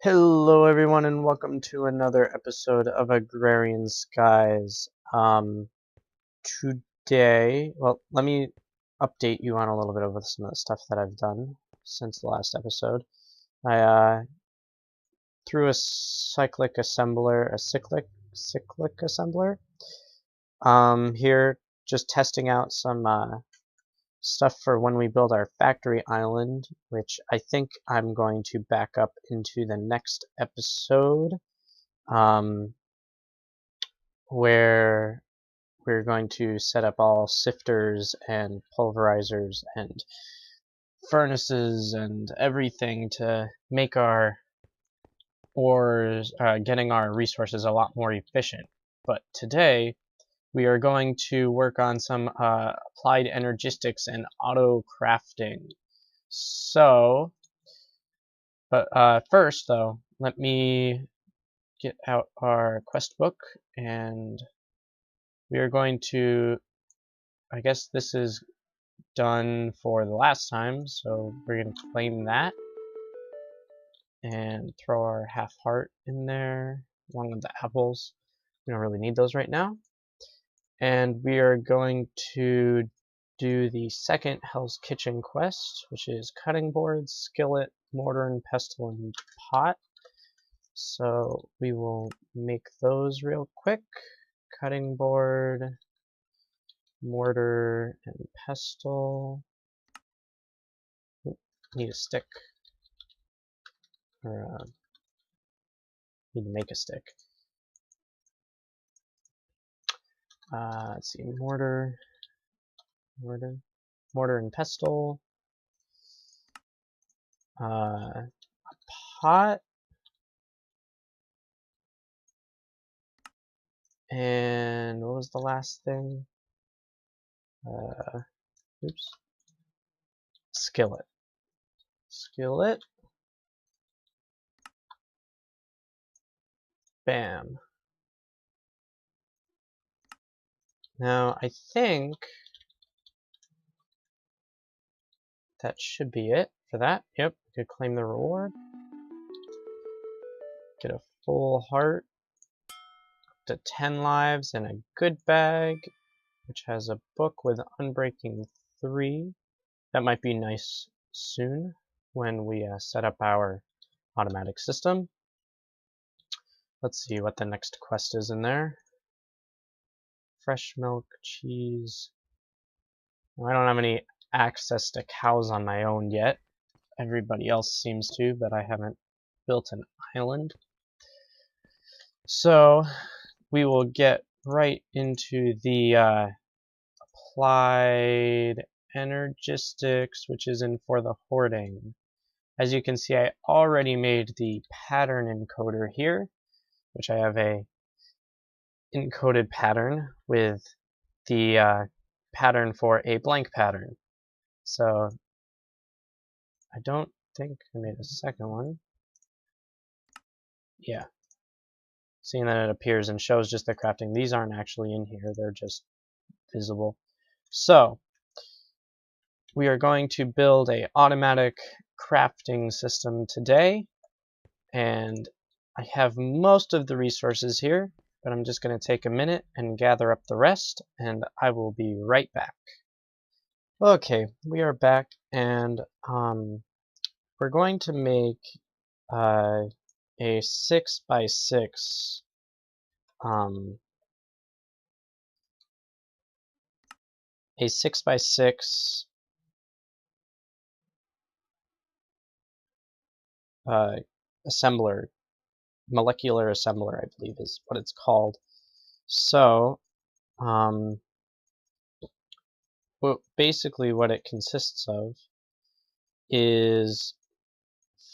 Hello everyone and welcome to another episode of Agrarian Skies. Today, let me update you on a little bit of some of the stuff that I've done since the last episode. I threw a cyclic assembler here, just testing out some stuff for when we build our factory island, which I think I'm going to back up into the next episode, where we're going to set up all sifters and pulverizers and furnaces and everything to make our ores, getting our resources a lot more efficient. But today we are going to work on some applied energistics and auto crafting. So, but first though, let me get out our quest book, and we are going to, I guess this is done for the last time, so we're going to claim that and throw our half heart in there along with the apples. We don't really need those right now. And we are going to do the second Hell's Kitchen quest, which is cutting boards, skillet, mortar and pestle, and pot. So we will make those real quick. Cutting board, mortar and pestle. Need a stick, or need to make a stick. Let's see, mortar and pestle. A pot, and what was the last thing? Oops. Skillet. Bam. Now I think that should be it for that. Yep, we could claim the reward. Get a full heart, up to 10 lives, and a good bag, which has a book with Unbreaking 3. That might be nice soon when we set up our automatic system. Let's see what the next quest is in there. Fresh milk, cheese. I don't have any access to cows on my own yet. Everybody else seems to, but I haven't built an island. So we will get right into the applied energistics, which is in for the hoarding. As you can see, I already made the pattern encoder here, which I have a encoded pattern with the pattern for a blank pattern. So I don't think I made a second one. Yeah. Seeing that it appears and shows just the crafting. These aren't actually in here, they're just visible. So we are going to build a automatic crafting system today, and I have most of the resources here, but I'm just going to take a minute and gather up the rest, and I will be right back. Okay, we are back, and we're going to make a 6x6 assembler, molecular assembler, I believe is what it's called. So, basically what it consists of is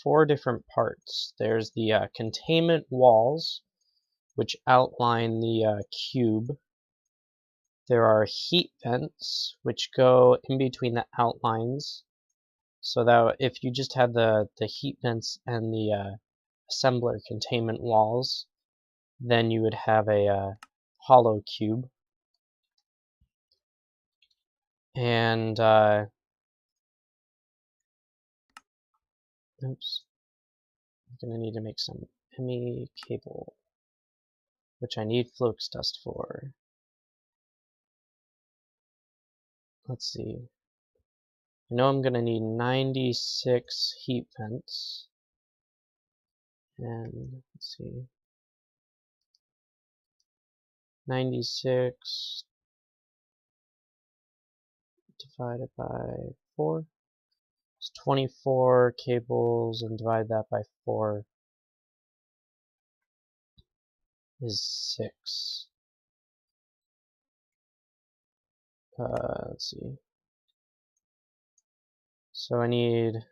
4 different parts. There's the containment walls, which outline the cube. There are heat vents, which go in between the outlines, so that if you just had the heat vents and the assembler containment walls, then you would have a hollow cube. And oops, I'm gonna need to make some Emmy cable, which I need flux dust for. Let's see. I know I'm gonna need 96 heat vents. And let's see. 96 divided by 4. It's 24 cables, and divide that by 4 is 6. Let's see. So I need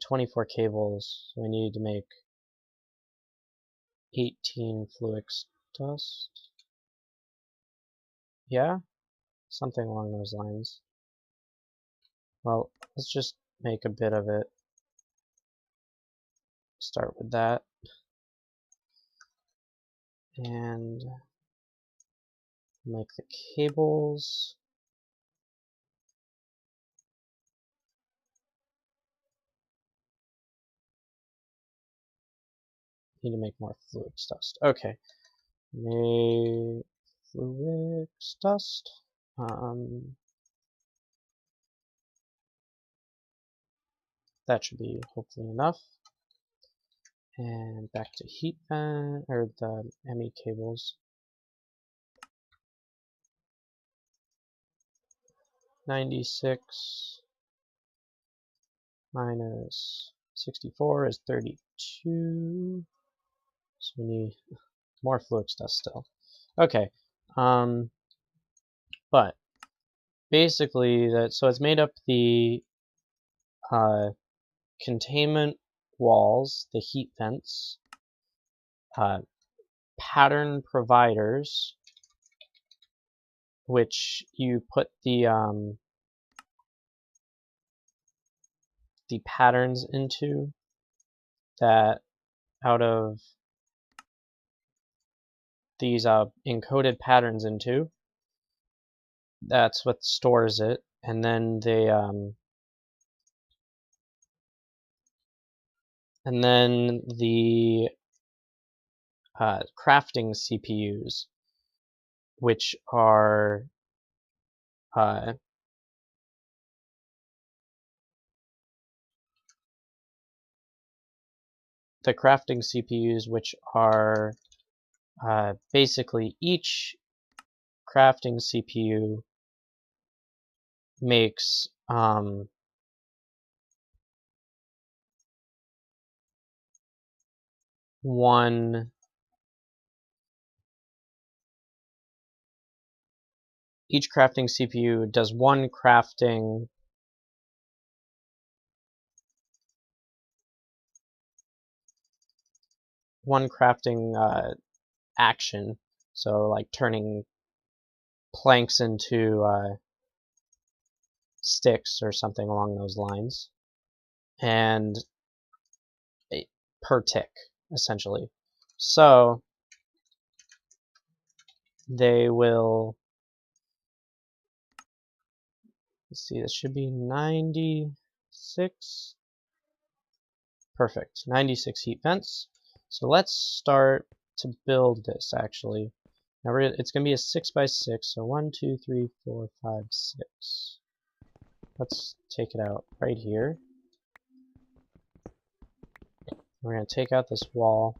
24 cables, so I need to make 18 flux dust. Yeah? Something along those lines. Well, let's just make a bit of it. Start with that. And make the cables. Need to make more flux dust. Okay. Make flux dust. That should be hopefully enough. And back to heat vent, or the Emmy cables. 96 minus 64 is 32. So we need more flux dust still. Okay. But basically so it's made up the containment walls, the heat vents, pattern providers, which you put the patterns into, that out of these encoded patterns into. That's what stores it, and then they and then the crafting CPUs, which are the crafting CPUs, which are basically each crafting CPU makes each crafting CPU does one crafting action, so like turning planks into sticks or something along those lines, and per tick essentially. So they will, let's see, this should be 96. Perfect, 96 heat vents. So let's start to build this actually. Now it's going to be a 6x6, so 1, 2, 3, 4, 5, 6. Let's take it out right here. We're going to take out this wall.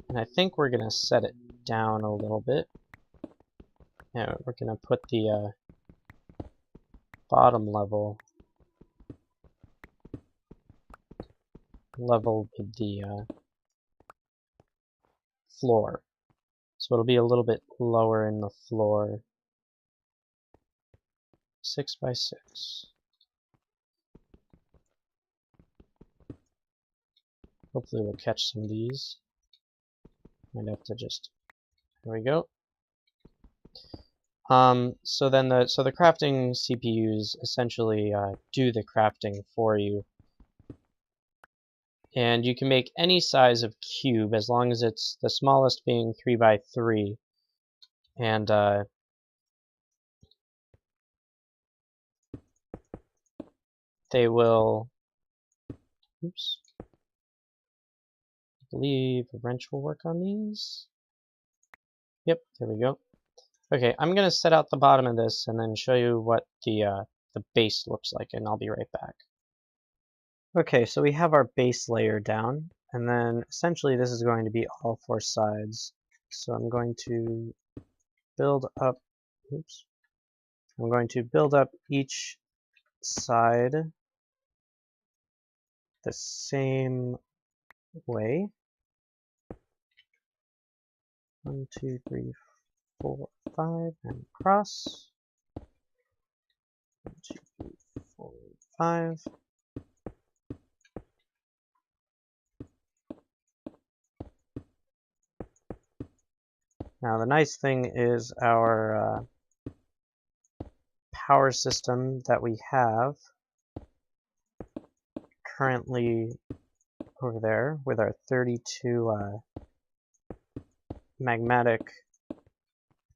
And I think we're going to set it down a little bit. Now we're going to put the bottom level with the floor. So it'll be a little bit lower in the floor. 6x6. Hopefully we'll catch some of these. Might have to just, there we go. So the crafting CPUs essentially do the crafting for you. And you can make any size of cube as long as it's the smallest being 3x3. And they will, oops, I believe a wrench will work on these. Yep, there we go. Okay, I'm gonna set out the bottom of this and then show you what the base looks like, and I'll be right back. Okay, so we have our base layer down, and then essentially this is going to be all four sides. So I'm going to build up, oops, I'm going to build up each side the same way. 1, 2, 3, 4, 5, and across. 1, 2, 3, 4, 5. Now the nice thing is our power system that we have currently over there with our 32 magmatic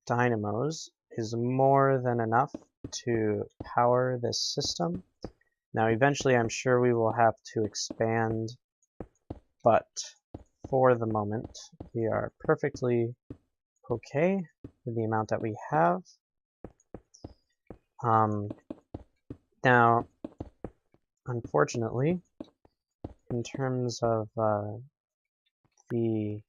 dynamos is more than enough to power this system. Now eventually I'm sure we will have to expand, but for the moment we are perfectly okay with the amount that we have. Now unfortunately, in terms of the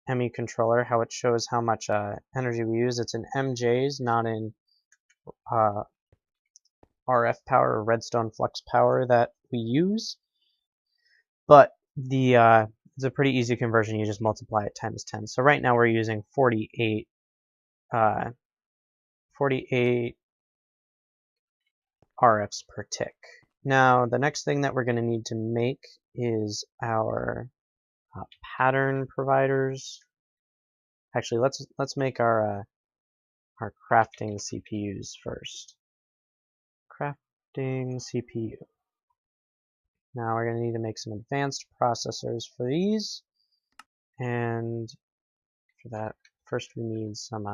Emmy controller, how it shows how much energy we use, it's in MJs, not in RF power or redstone flux power that we use. But it's a pretty easy conversion. You just multiply it times 10. So right now we're using 48 RFs per tick. Now the next thing that we're going to need to make is our pattern providers. Actually, let's make our crafting CPUs first. Crafting CPU. Now we're going to need to make some advanced processors for these, and for that, first we need some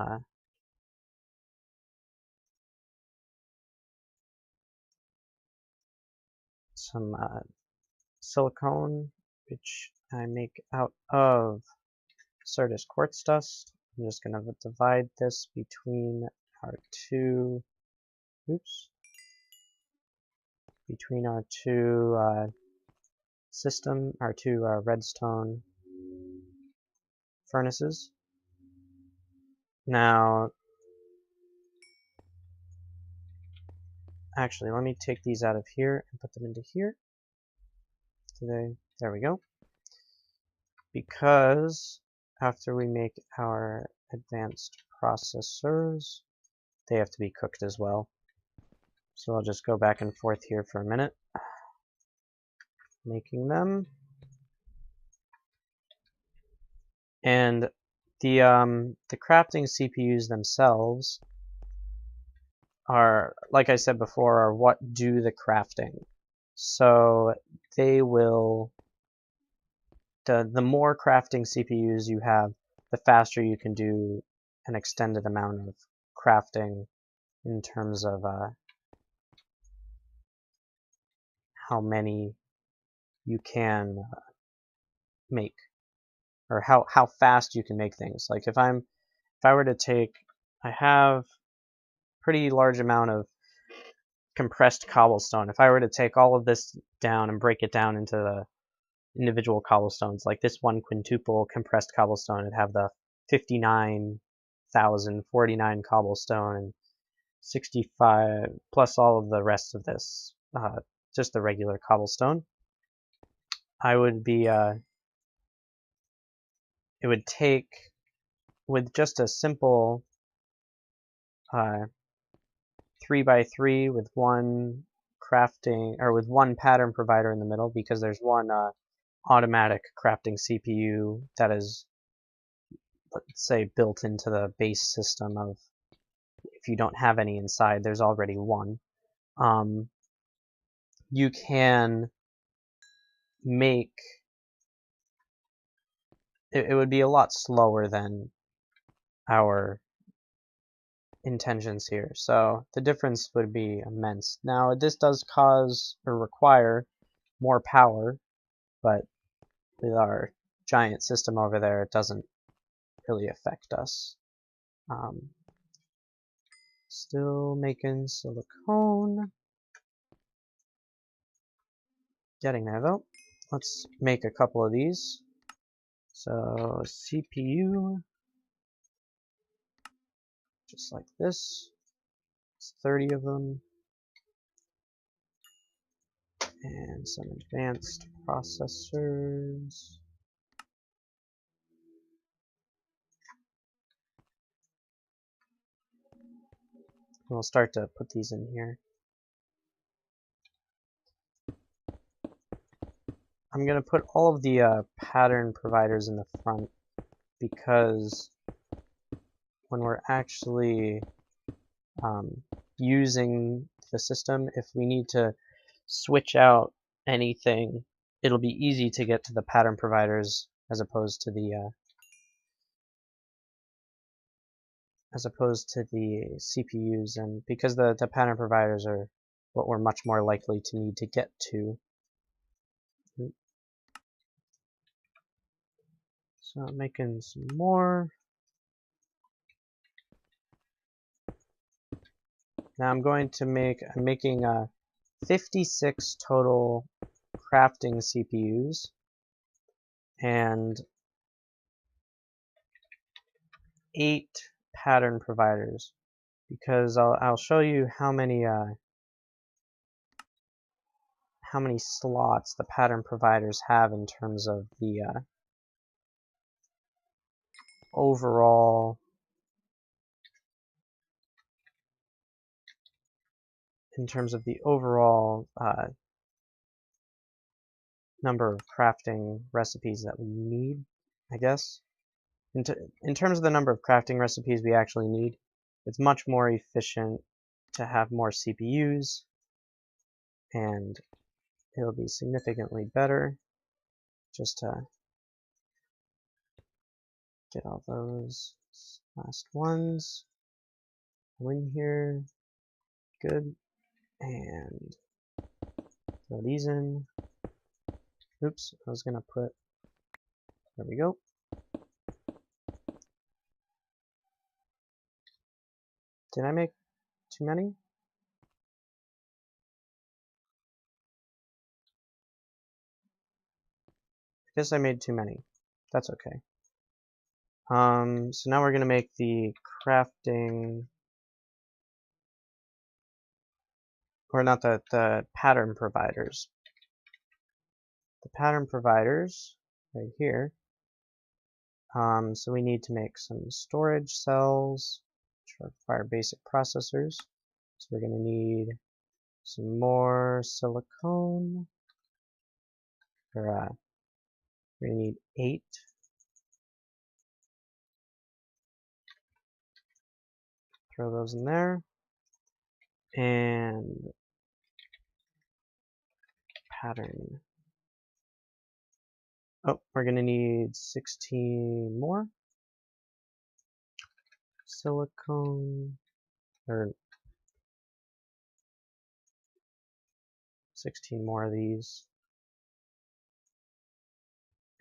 silicone, which I make out of Energistics quartz dust. I'm just going to divide this between our two, between our two redstone furnaces. Now, actually, let me take these out of here and put them into here. There we go. Because after we make our advanced processors, they have to be cooked as well. So I'll just go back and forth here for a minute, making them. And the crafting CPUs themselves are, like I said before, are what do the crafting. So they will, the more crafting CPUs you have, the faster you can do an extended amount of crafting in terms of how many you can make, or how fast you can make things. Like if I were to take, I have pretty large amount of compressed cobblestone. If I were to take all of this down and break it down into the individual cobblestones, like this one quintuple compressed cobblestone, it'd have the 59,049 cobblestone and 65 plus all of the rest of this, just the regular cobblestone. I would be it would take, with just a simple 3x3 with one crafting, or with one pattern provider in the middle, because there's one automatic crafting CPU that is, let's say, built into the base system of, if you don't have any inside, there's already one. You can make, it would be a lot slower than our intentions here, so the difference would be immense. Now this does cause or require more power, but with our giant system over there, it doesn't really affect us. Still making silicone. Getting there though. Let's make a couple of these. So CPU, just like this. It's 30 of them. And some advanced processors. We'll start to put these in here. I'm going to put all of the pattern providers in the front because when we're actually using the system, if we need to switch out anything, it'll be easy to get to the pattern providers as opposed to the CPUs, and because the pattern providers are what we're much more likely to need to get to. So I'm making some more. Now I'm making 56 total crafting CPUs and 8 pattern providers, because I'll show you how many slots the pattern providers have in terms of the overall number of crafting recipes that we need, I guess. In terms of the number of crafting recipes we actually need, it's much more efficient to have more CPUs, and it'll be significantly better. Just to get all those last ones in here. Good. And throw these in. Oops, I was gonna put, there we go. Did I make too many? I guess I made too many. That's okay. So now we're gonna make the crafting, or not the pattern providers. The pattern providers right here. So we need to make some storage cells, which require basic processors. So we're going to need some more silicone. We're going to need 8. Throw those in there. And pattern. Oh, we're going to need 16 more silicone, or 16 more of these.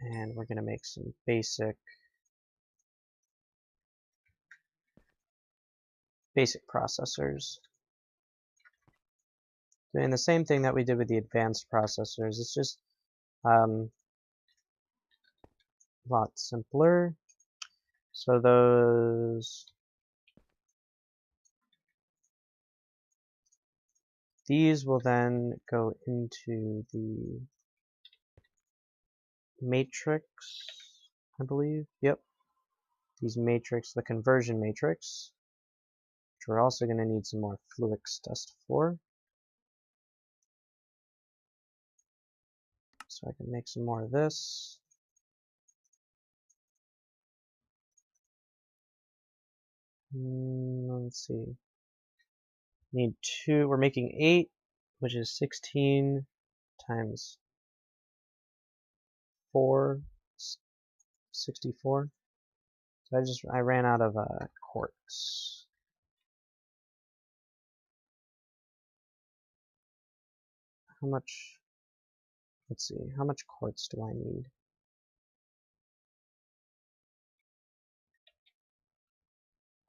And we're going to make some basic processors. Doing the same thing that we did with the advanced processors. It's just a lot simpler. So these will then go into the matrix, I believe. Yep. These matrix, the conversion matrix, which we're also going to need some more fluix dust for. So I can make some more of this. Let's see. Need 2. We're making 8, which is 16 times 4, 64. So I ran out of quartz. how much, let's see, how much quartz do I need?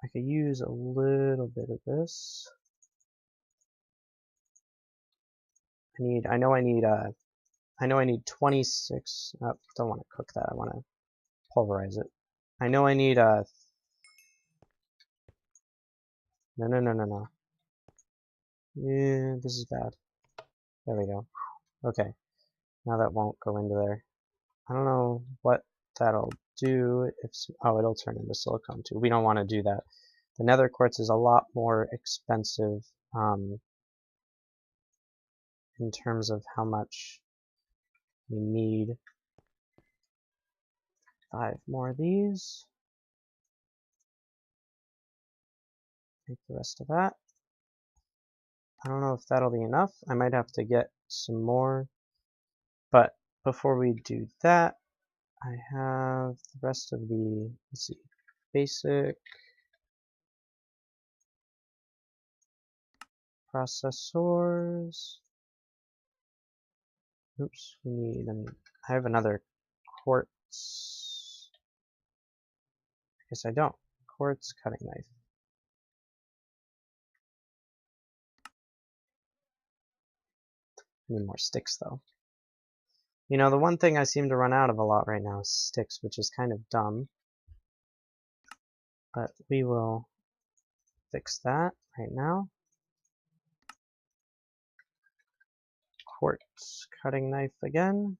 I could use a little bit of this. I know I need 26, don't want to cook that, I want to pulverize it. I know I need no. Yeah, this is bad. There we go. Okay, now that won't go into there. I don't know what that'll do if, oh, it'll turn into silicone too. We don't want to do that. The nether quartz is a lot more expensive in terms of how much we need. 5 more of these. Make the rest of that. I don't know if that'll be enough. I might have to get some more. But before we do that, I have the rest of the, let's see, basic processors. Oops, we need, I have another quartz. I guess I don't. Quartz cutting knife. I need more sticks though. You know, the one thing I seem to run out of a lot right now is sticks, which is kind of dumb. But we will fix that right now. Quartz cutting knife again.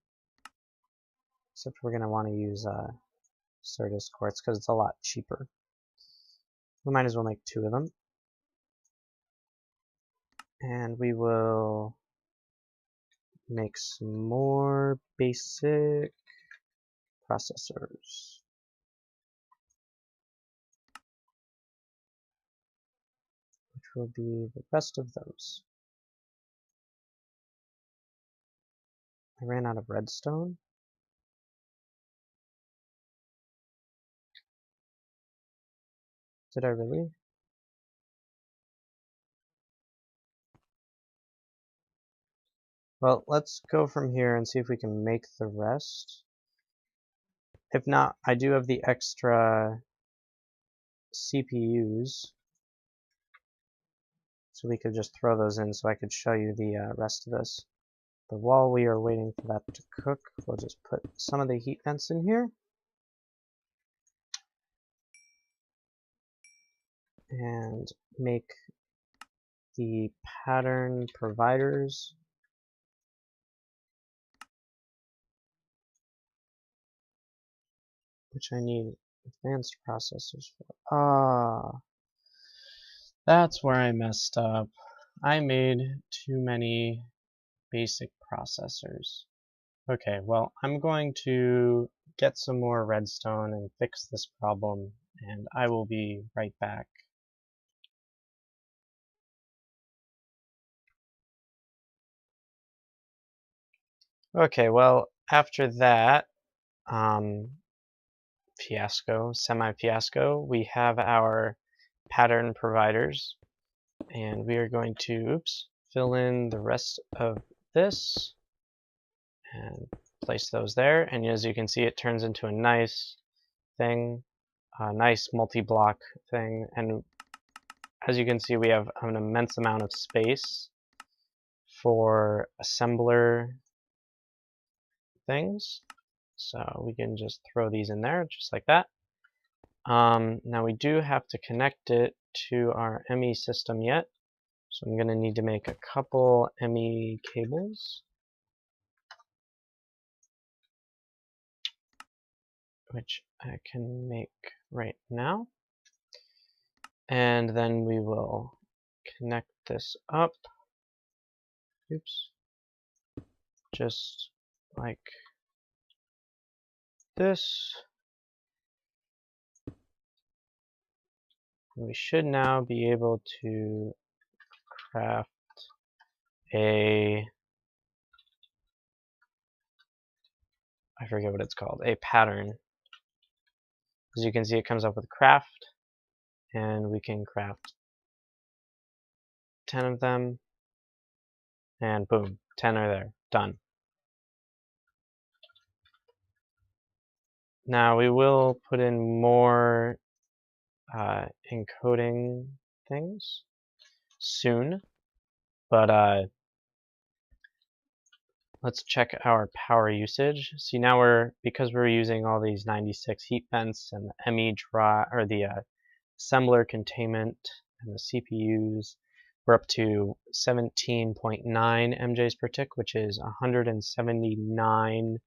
Except we're going to want to use Certus quartz because it's a lot cheaper. We might as well make 2 of them. And we will make some more basic processors. Which will be the best of those. I ran out of redstone. Did I really? Well, let's go from here and see if we can make the rest. If not, I do have the extra CPUs. So we could just throw those in so I could show you the rest of this. But while we are waiting for that to cook, we'll just put some of the heat vents in here. And make the pattern providers. Which I need advanced processors for. Ah, that's where I messed up. I made too many basic processors. Okay, well, I'm going to get some more redstone and fix this problem, and I will be right back. Okay, well, after that fiasco, semi-fiasco, we have our pattern providers, and we are going to, fill in the rest of this and place those there, and as you can see it turns into a nice thing, a nice multi-block thing, and as you can see we have an immense amount of space for assembler things, so we can just throw these in there just like that. Now we do have to connect it to our Emmy system yet, so I'm going to need to make a couple Emmy cables, which I can make right now. And then we will connect this up. Just like this. And we should now be able to craft I forget what it's called, a pattern. As you can see, it comes up with craft, and we can craft 10 of them, and boom, 10 are there. Done. Now we will put in more encoding things soon, but let's check our power usage. See, now because we're using all these 96 heat vents and the Emmy drive, or the assembler containment and the CPUs, we're up to 17.9 MJs per tick, which is 179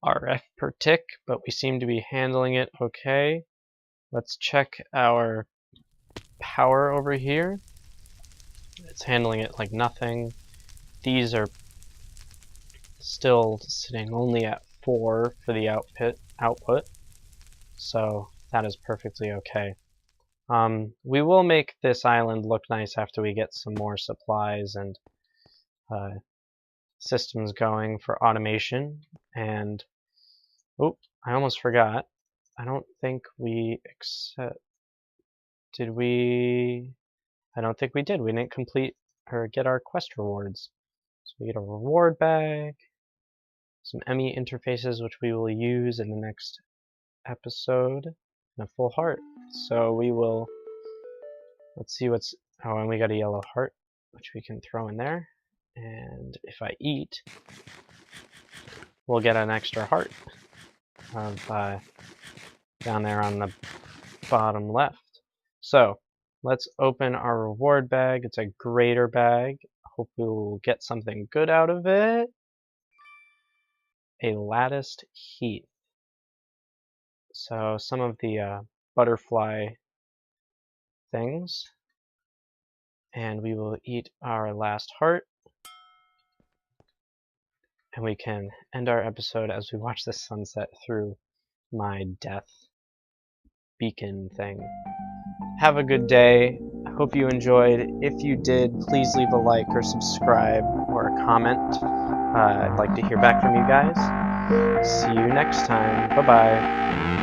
RF per tick, but we seem to be handling it okay. Let's check our power over here. It's handling it like nothing. These are still sitting only at 4 for the output, so that is perfectly okay. We will make this island look nice after we get some more supplies and systems going for automation. And oh, I almost forgot. I don't think we did we? I don't think we did. We didn't complete or get our quest rewards. So we get a reward bag, some Emmy interfaces, which we will use in the next episode, and a full heart. So we will, let's see what's, oh, and we got a yellow heart, which we can throw in there. And if I eat, we'll get an extra heart of down there on the bottom left. So let's open our reward bag. It's a greater bag. Hope we'll get something good out of it. A latticed heat. So some of the butterfly things. And we will eat our last heart. And we can end our episode as we watch the sunset through my death beacon thing. Have a good day. I hope you enjoyed. If you did, please leave a like or subscribe or a comment. I'd like to hear back from you guys. See you next time. Bye-bye.